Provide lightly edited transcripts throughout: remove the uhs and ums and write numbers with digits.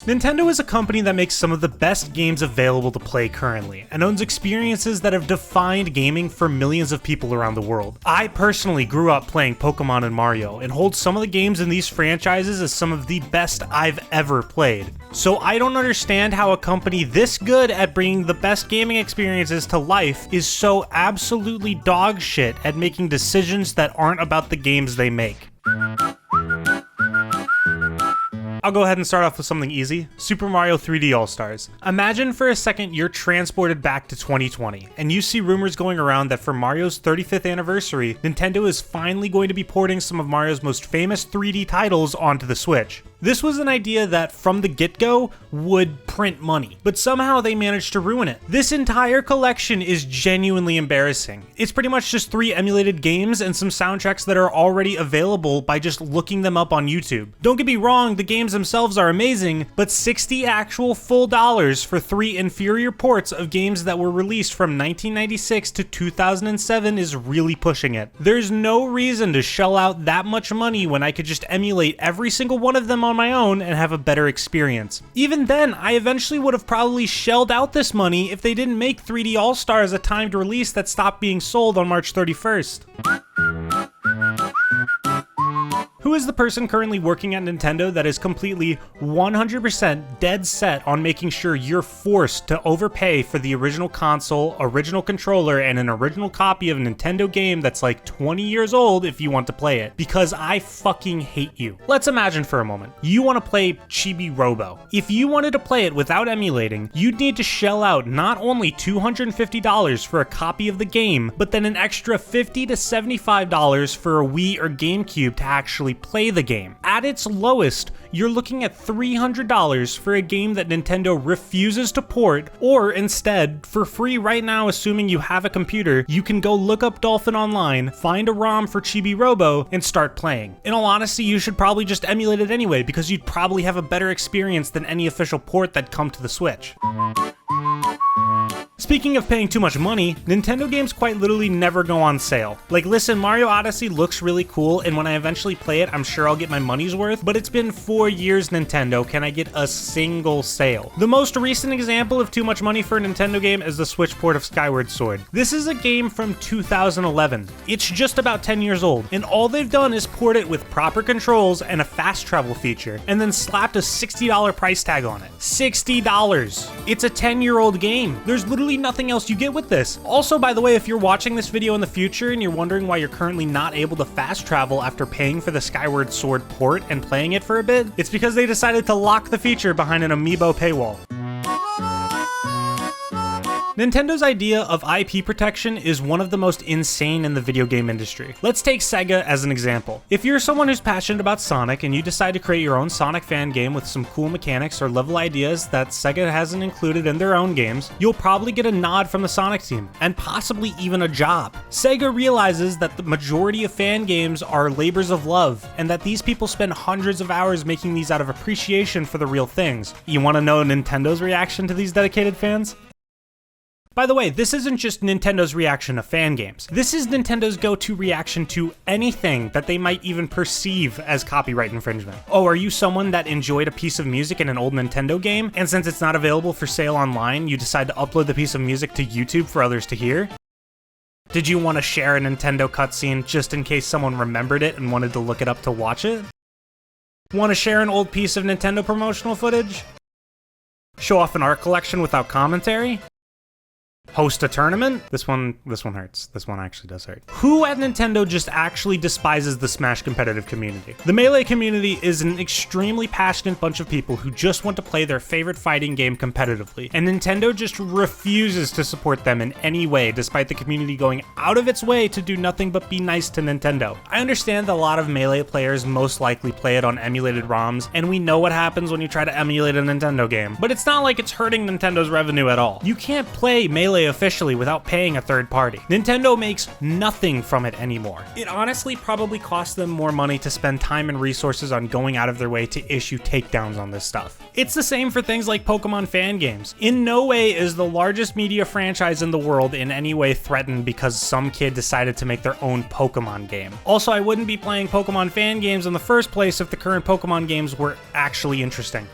Nintendo is a company that makes some of the best games available to play currently, and owns experiences that have defined gaming for millions of people around the world. I personally grew up playing Pokemon and Mario, and hold some of the games in these franchises as some of the best I've ever played. So I don't understand how a company this good at bringing the best gaming experiences to life is so absolutely dog shit at making decisions that aren't about the games they make. I'll go ahead and start off with something easy. Super Mario 3D All-Stars. Imagine for a second you're transported back to 2020, and you see rumors going around that for Mario's 35th anniversary, Nintendo is finally going to be porting some of Mario's most famous 3D titles onto the Switch. This was an idea that, from the get-go, would print money, but somehow they managed to ruin it. This entire collection is genuinely embarrassing. It's pretty much just 3 emulated games and some soundtracks that are already available by just looking them up on YouTube. Don't get me wrong, the games themselves are amazing, but 60 actual full dollars for 3 inferior ports of games that were released from 1996 to 2007 is really pushing it. There's no reason to shell out that much money when I could just emulate every single one of them on my own and have a better experience. Even then, I eventually would have probably shelled out this money if they didn't make 3D All-Stars a timed release that stopped being sold on March 31st. Who is the person currently working at Nintendo that is completely 100% dead set on making sure you're forced to overpay for the original console, original controller, and an original copy of a Nintendo game that's like 20 years old if you want to play it? Because I fucking hate you. Let's imagine for a moment. You want to play Chibi Robo. If you wanted to play it without emulating, you'd need to shell out not only $250 for a copy of the game, but then an extra $50 to $75 for a Wii or GameCube to actually play the game. At its lowest, you're looking at $300 for a game that Nintendo refuses to port, or instead, for free right now, assuming you have a computer, you can go look up Dolphin online, find a ROM for Chibi Robo, and start playing. In all honesty, you should probably just emulate it anyway, because you'd probably have a better experience than any official port that'd come to the Switch. Speaking of paying too much money, Nintendo games quite literally never go on sale. Like, listen, Mario Odyssey looks really cool, and when I eventually play it, I'm sure I'll get my money's worth, but it's been 4 years, Nintendo. Can I get a single sale? The most recent example of too much money for a Nintendo game is the Switch port of Skyward Sword. This is a game from 2011. It's just about 10 years old, and all they've done is port it with proper controls and a fast travel feature, and then slapped a $60 price tag on it. $60! It's a 10-year-old game. There's literally nothing else you get with this. Also, by the way, if you're watching this video in the future and you're wondering why you're currently not able to fast travel after paying for the Skyward Sword port and playing it for a bit, it's because they decided to lock the feature behind an Amiibo paywall. Nintendo's idea of IP protection is one of the most insane in the video game industry. Let's take Sega as an example. If you're someone who's passionate about Sonic and you decide to create your own Sonic fan game with some cool mechanics or level ideas that Sega hasn't included in their own games, you'll probably get a nod from the Sonic team, and possibly even a job. Sega realizes that the majority of fan games are labors of love, and that these people spend hundreds of hours making these out of appreciation for the real things. You want to know Nintendo's reaction to these dedicated fans? By the way, this isn't just Nintendo's reaction to fan games. This is Nintendo's go-to reaction to anything that they might even perceive as copyright infringement. Oh, are you someone that enjoyed a piece of music in an old Nintendo game, and since it's not available for sale online, you decide to upload the piece of music to YouTube for others to hear? Did you want to share a Nintendo cutscene just in case someone remembered it and wanted to look it up to watch it? Want to share an old piece of Nintendo promotional footage? Show off an art collection without commentary? Host a tournament? This one hurts. This one actually does hurt. Who at Nintendo just actually despises the Smash competitive community? The Melee community is an extremely passionate bunch of people who just want to play their favorite fighting game competitively, and Nintendo just refuses to support them in any way, despite the community going out of its way to do nothing but be nice to Nintendo. I understand that a lot of Melee players most likely play it on emulated ROMs, and we know what happens when you try to emulate a Nintendo game, but it's not like it's hurting Nintendo's revenue at all. You can't play Melee officially without paying a third party. Nintendo makes nothing from it anymore. It honestly probably costs them more money to spend time and resources on going out of their way to issue takedowns on this stuff. It's the same for things like Pokemon fan games. In no way is the largest media franchise in the world in any way threatened because some kid decided to make their own Pokemon game. Also, I wouldn't be playing Pokemon fan games in the first place if the current Pokemon games were actually interesting.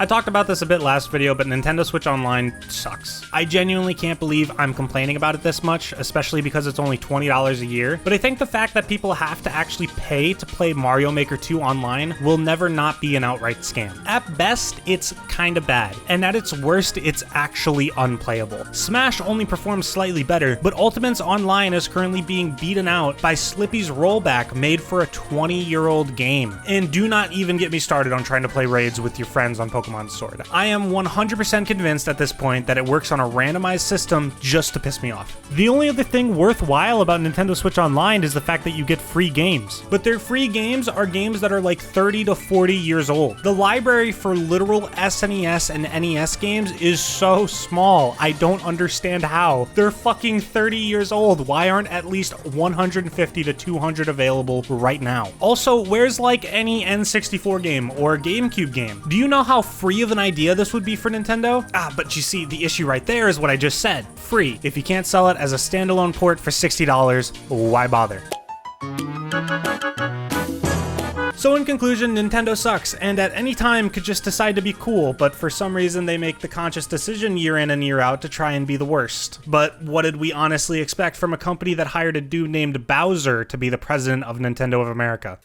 I talked about this a bit last video, but Nintendo Switch Online sucks. I genuinely can't believe I'm complaining about it this much, especially because it's only $20 a year, but I think the fact that people have to actually pay to play Mario Maker 2 online will never not be an outright scam. At best, it's kinda bad, and at its worst, it's actually unplayable. Smash only performs slightly better, but Ultimate's Online is currently being beaten out by Slippy's rollback made for a 20-year-old game. And do not even get me started on trying to play raids with your friends on Pokemon Sword. I am 100% convinced at this point that it works on a randomized system just to piss me off. The only other thing worthwhile about Nintendo Switch Online is the fact that you get free games. But their free games are games that are like 30 to 40 years old. The library for literal SNES and NES games is so small. I don't understand how. They're fucking 30 years old. Why aren't at least 150 to 200 available right now? Also, where's like any N64 game or GameCube game? Do you know how free of an idea this would be for Nintendo? But you see, the issue right there is what I just said. Free. If you can't sell it as a standalone port for $60, why bother? So in conclusion, Nintendo sucks, and at any time could just decide to be cool, but for some reason they make the conscious decision year in and year out to try and be the worst. But what did we honestly expect from a company that hired a dude named Bowser to be the president of Nintendo of America?